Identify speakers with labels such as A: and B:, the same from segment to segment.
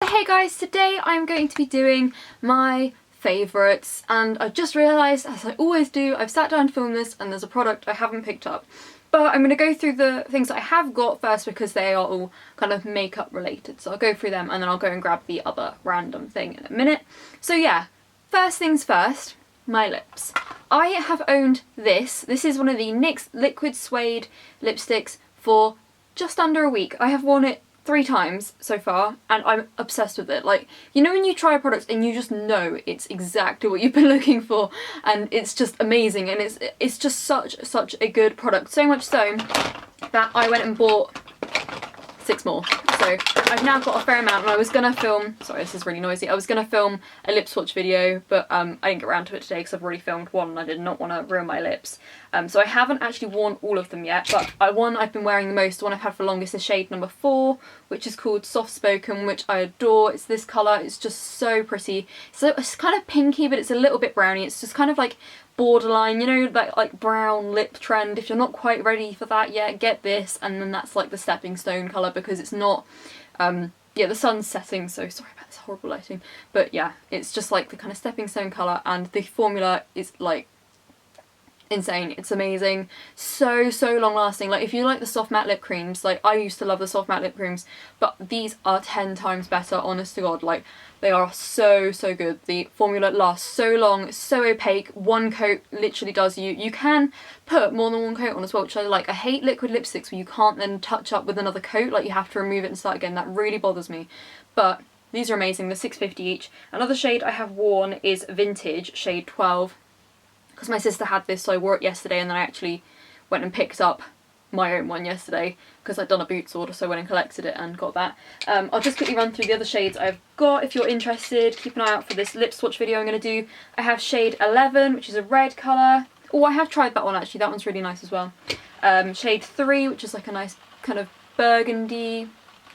A: Hey guys, today I'm going to be doing my favourites, and I've just realised, as I always do, I've sat down to film this and there's a product I haven't picked up. But I'm going to go through the things that I have got first because they are all kind of makeup related. So I'll go through them and then I'll go and grab the other random thing in a minute. So yeah, first things first, my lips. I have owned this. This is one of the NYX Liquid Suede lipsticks for just under a week. I have worn it 3 times so far and I'm obsessed with it. Like, you know when you try a product and you just know it's exactly what you've been looking for and it's just amazing, and it's just such a good product. So much so that I went and bought 6 more. So I've now got a fair amount, and I was gonna film, sorry this is really noisy, I was gonna film a lip swatch video, but I didn't get around to it today because I've already filmed one and I did not want to ruin my lips. So I haven't actually worn all of them yet, but one I've been wearing the most, the one I've had for longest, is shade number 4, which is called Soft Spoken, which I adore. It's this colour, it's just so pretty. So it's kind of pinky, but it's a little bit browny. It's just kind of like borderline, you know, like brown lip trend. If you're not quite ready for that yet, get this, and then that's like the stepping stone colour, because it's not, yeah, the sun's setting, so sorry about this horrible lighting, but yeah, it's just like the kind of stepping stone colour, and the formula is like insane. It's amazing, so long lasting. Like if you like the soft matte lip creams, like I used to love the soft matte lip creams, but these are 10 times better, honest to god. Like they are so good. The formula lasts so long, it's so opaque. One coat literally does you can put more than one coat on as well, which I like. I hate liquid lipsticks where you can't then touch up with another coat, like you have to remove it and start again. That really bothers me, but these are amazing. They're $6.50 each. Another shade I have worn is Vintage, shade 12. Because my sister had this, so I wore it yesterday, and then I actually went and picked up my own one yesterday because I'd done a Boots order, so I went and collected it and got that. I'll just quickly run through the other shades I've got if you're interested. Keep an eye out for this lip swatch video I'm going to do. I have shade 11, which is a red colour. Oh, I have tried that one actually, that one's really nice as well. Shade 3, which is like a nice kind of burgundy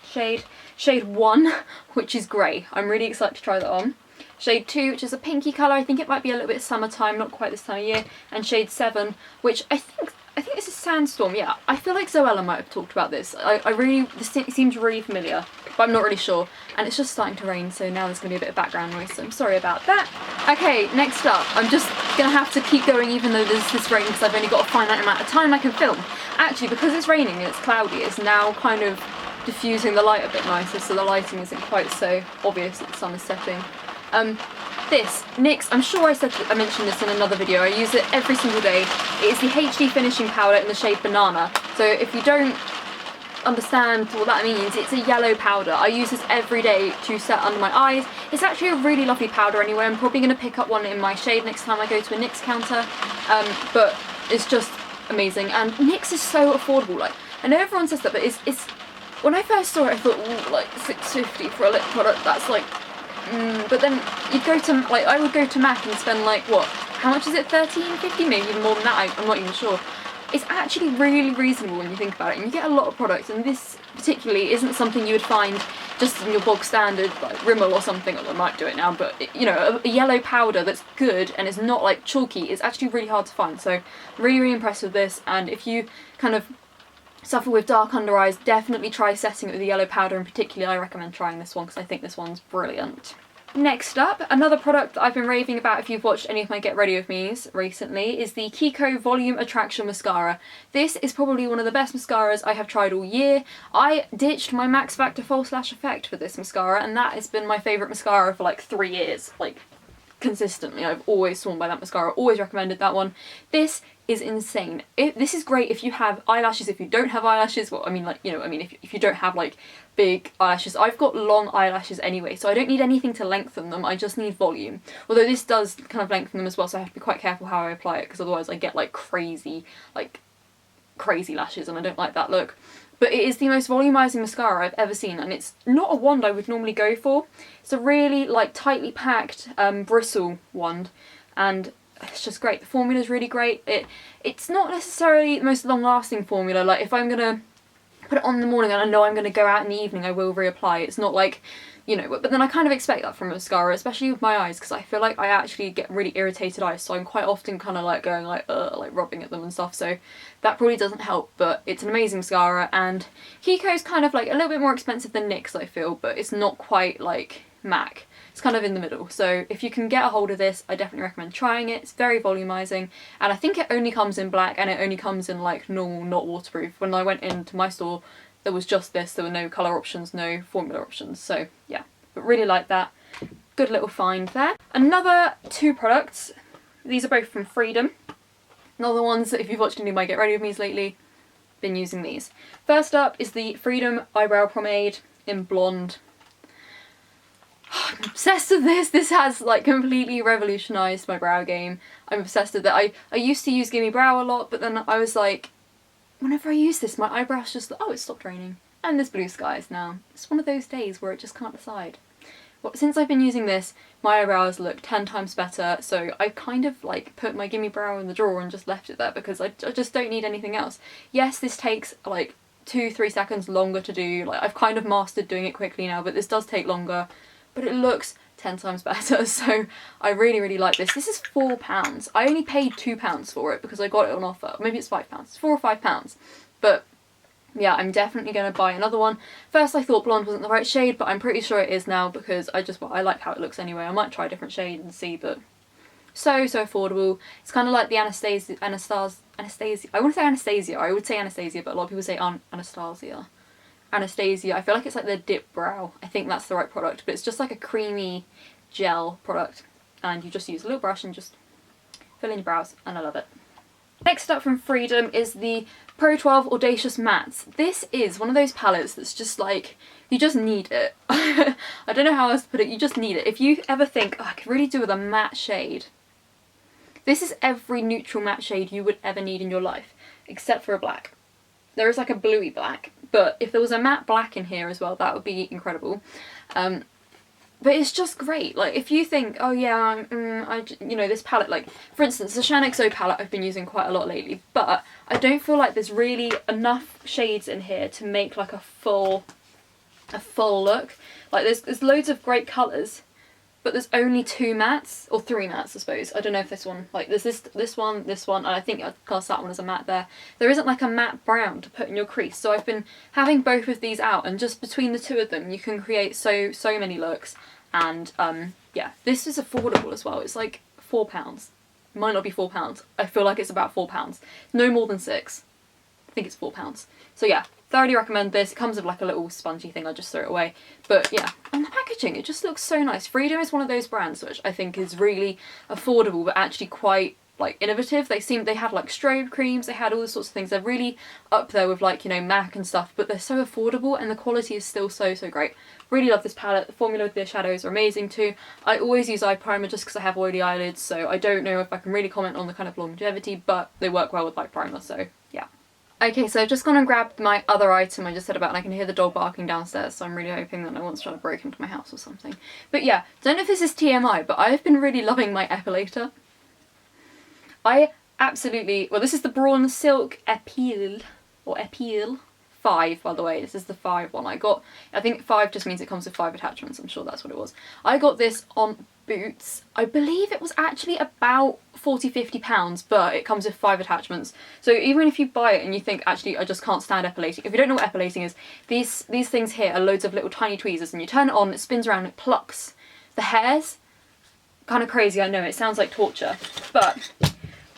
A: shade. Shade 1, which is grey. I'm really excited to try that on. Shade 2, which is a pinky colour. I think it might be a little bit summertime, not quite this time of year. And shade 7, which I think this is Sandstorm. Yeah, I feel like Zoella might have talked about this. This seems really familiar, but I'm not really sure. And it's just starting to rain, so now there's going to be a bit of background noise, so I'm sorry about that. Okay, next up, I'm just going to have to keep going even though there's this rain, because I've only got a finite amount of time I can film. Actually, because it's raining and it's cloudy, it's now kind of diffusing the light a bit nicer, so the lighting isn't quite so obvious that the sun is setting. This NYX, I'm sure I mentioned this in another video, I use it every single day. It is the HD finishing powder in the shade Banana. So if you don't understand what that means, it's a yellow powder. I use this every day to set under my eyes. It's actually a really lovely powder anyway. I'm probably going to pick up one in my shade next time I go to a NYX counter, but it's just amazing. And NYX is so affordable. Like, I know everyone says that, but it's when I first saw it I thought, ooh, like $6.50 for a lip product, that's like but then you'd go to, like, I would go to MAC and spend like, what, how much is it, $13.50, maybe even more than that, I'm not even sure. It's actually really reasonable when you think about it, and you get a lot of products, and this particularly isn't something you would find just in your bog standard, like Rimmel or something, although I might do it now, but, you know, a yellow powder that's good and is not like chalky is actually really hard to find, so really impressed with this. And if you kind of suffer with dark under eyes, definitely try setting it with a yellow powder, and particularly I recommend trying this one because I think this one's brilliant. Next up, another product that I've been raving about if you've watched any of my Get Ready With Me's recently is the Kiko Volume Attraction Mascara. This is probably one of the best mascaras I have tried all year. I ditched my Max Factor False Lash Effect for this mascara, and that has been my favourite mascara for like 3 years. Like, consistently, I've always sworn by that mascara, always recommended that one. This is insane. This is great if you have eyelashes. If you don't have eyelashes, well, I mean, like, you know, I mean, if you don't have like big eyelashes. I've got long eyelashes anyway, so I don't need anything to lengthen them, I just need volume. Although this does kind of lengthen them as well, so I have to be quite careful how I apply it, because otherwise I get like crazy lashes, and I don't like that look. But it is the most volumizing mascara I've ever seen, and it's not a wand I would normally go for. It's a really like tightly packed bristle wand, and it's just great. The formula is really great. It's not necessarily the most long-lasting formula. Like if I'm gonna put it on in the morning and I know I'm gonna go out in the evening, I will reapply. It's not like you know, but then I kind of expect that from mascara, especially with my eyes, because I feel like I actually get really irritated eyes, so I'm quite often kind of like going like rubbing at them and stuff, so that probably doesn't help. But it's an amazing mascara, and Kiko's kind of like a little bit more expensive than NYX, I feel, but it's not quite like MAC. It's kind of in the middle, so if you can get a hold of this, I definitely recommend trying it. It's very volumizing, and I think it only comes in black, and it only comes in like normal, not waterproof. When I went into my store, there was just this, there were no colour options, no formula options, so yeah, but really like that. Good little find there. Another 2 products, these are both from Freedom. Another ones that if you've watched any of my Get Ready With Me's lately, been using these. First up is the Freedom Eyebrow Pomade in Blonde. I'm obsessed with this. This has like completely revolutionised my brow game. I'm obsessed with it. I used to use Gimme Brow a lot, but then I was like, whenever I use this, my eyebrows just, oh, it stopped raining. And there's blue skies now. It's one of those days where it just can't decide. Well, since I've been using this, my eyebrows look 10 times better, so I kind of like put my Gimme Brow in the drawer and just left it there because I just don't need anything else. Yes, this takes like 2-3 seconds longer to do. Like, I've kind of mastered doing it quickly now, but this does take longer. But it looks 10 times better, so I really, really like this. This is £4. I only paid £2 for it because I got it on offer. Maybe it's £5. It's £4 or £5. But yeah, I'm definitely going to buy another one. First I thought blonde wasn't the right shade, but I'm pretty sure it is now because I like how it looks anyway. I might try a different shade and see, but so affordable. It's kind of like the Anastasia, I want to say Anastasia, I would say Anastasia, but a lot of people say Anastasia. Anastasia, I feel like it's like the dip brow. I think that's the right product, but it's just like a creamy gel product, and you just use a little brush and just fill in your brows, and I love it. Next up from Freedom is the Pro 12 Audacious Mattes. This is one of those palettes that's just like, you just need it. I don't know how else to put it, you just need it. If you ever think, oh, I could really do with a matte shade, this is every neutral matte shade you would ever need in your life, except for a black. There is like a bluey black, but if there was a matte black in here as well, that would be incredible. But it's just great. Like, if you think, oh yeah, you know, this palette, like, for instance, the Shan XO palette I've been using quite a lot lately, but I don't feel like there's really enough shades in here to make like a full look. Like, there's loads of great colours, but there's only 2 mattes, or 3 mattes I suppose. I don't know if this one, like there's this one, and I think I'd class that one as a matte there. There isn't like a matte brown to put in your crease, so I've been having both of these out, and just between the 2 of them you can create so many looks. And yeah, this is affordable as well. It's like £4. It might not be £4. I feel like it's about £4. No more than 6. I think it's £4. So yeah, thoroughly recommend this. It comes with like a little spongy thing, I just throw it away. But yeah, and the packaging, it just looks so nice. Freedom is one of those brands which I think is really affordable but actually quite like innovative. They had like strobe creams, they had all sorts of things. They're really up there with like, you know, MAC and stuff, but they're so affordable and the quality is still so great. Really love this palette. The formula with the shadows are amazing too. I always use eye primer just because I have oily eyelids, so I don't know if I can really comment on the kind of longevity, but they work well with eye primer, so yeah. Okay, so I've just gone and grabbed my other item I just said about, and I can hear the dog barking downstairs, so I'm really hoping that no one's trying to break into my house or something. But yeah, don't know if this is TMI, but I've been really loving my epilator. I absolutely, well, this is the Braun Silk Epil, or Epil 5, by the way. This is the 5 one I got. I think 5 just means it comes with 5 attachments. I'm sure that's what it was. I got this on Boots. I believe it was actually about £40–50, but it comes with 5 attachments. So even if you buy it and you think, actually, I just can't stand epilating. If you don't know what epilating is, these things here are loads of little tiny tweezers, and you turn it on, it spins around, it plucks the hairs. Kind of crazy, I know, it sounds like torture, but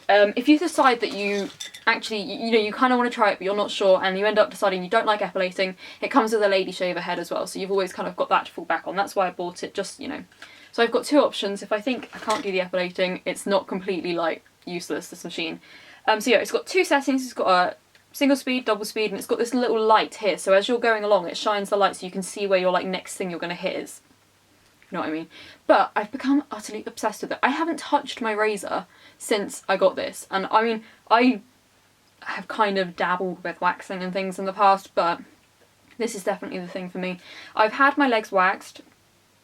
A: if you decide that you actually, you know, you kind of want to try it but you're not sure, and you end up deciding you don't like epilating, it comes with a lady shaver head as well, so you've always kind of got that to fall back on. That's why I bought it, just, you know. So I've got 2 options. If I think I can't do the epilating, it's not completely like useless, this machine. So yeah, it's got 2 settings. It's got a single speed, double speed, and it's got this little light here, so as you're going along it shines the light so you can see where your like next thing you're going to hit is. You know what I mean? But I've become utterly obsessed with it. I haven't touched my razor since I got this, and I mean, I have kind of dabbled with waxing and things in the past, but this is definitely the thing for me. I've had my legs waxed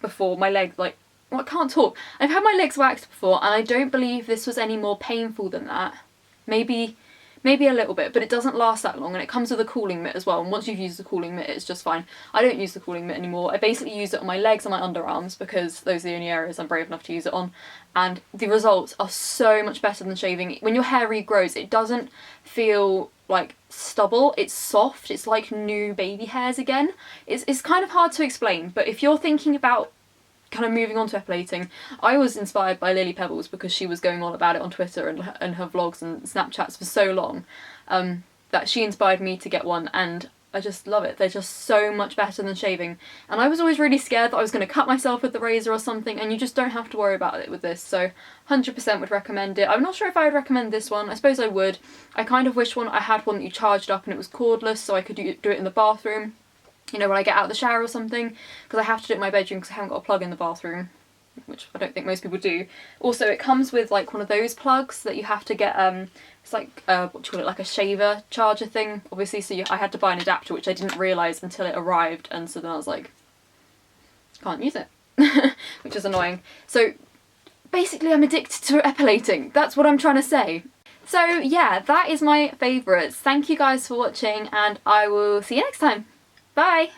A: before, my leg, like, well, I can't talk. I've had my legs waxed before, and I don't believe this was any more painful than that. Maybe maybe a little bit, but it doesn't last that long, and it comes with a cooling mitt as well, and once you've used the cooling mitt it's just fine. I don't use the cooling mitt anymore. I basically use it on my legs and my underarms because those are the only areas I'm brave enough to use it on, and the results are so much better than shaving. When your hair regrows, it doesn't feel like stubble, it's soft, it's like new baby hairs again. It's kind of hard to explain, but if you're thinking about kind of moving on to epilating, I was inspired by Lily Pebbles because she was going on about it on Twitter and her vlogs and Snapchats for so long, that she inspired me to get one, and I just love it. They're just so much better than shaving, and I was always really scared that I was going to cut myself with the razor or something, and you just don't have to worry about it with this, so 100% would recommend it. I'm not sure if I would recommend this one. I suppose I would. I kind of wish I had one that you charged up and it was cordless so I could do it in the bathroom, you know, when I get out of the shower or something, because I have to do it in my bedroom because I haven't got a plug in the bathroom, which I don't think most people do. Also, it comes with like one of those plugs that you have to get, it's like, what do you call it, like a shaver charger thing, obviously, so I had to buy an adapter, which I didn't realise until it arrived, and so then I was like, can't use it, which is annoying. So basically I'm addicted to epilating, that's what I'm trying to say. So yeah, that is my favourites. Thank you guys for watching, and I will see you next time. Bye!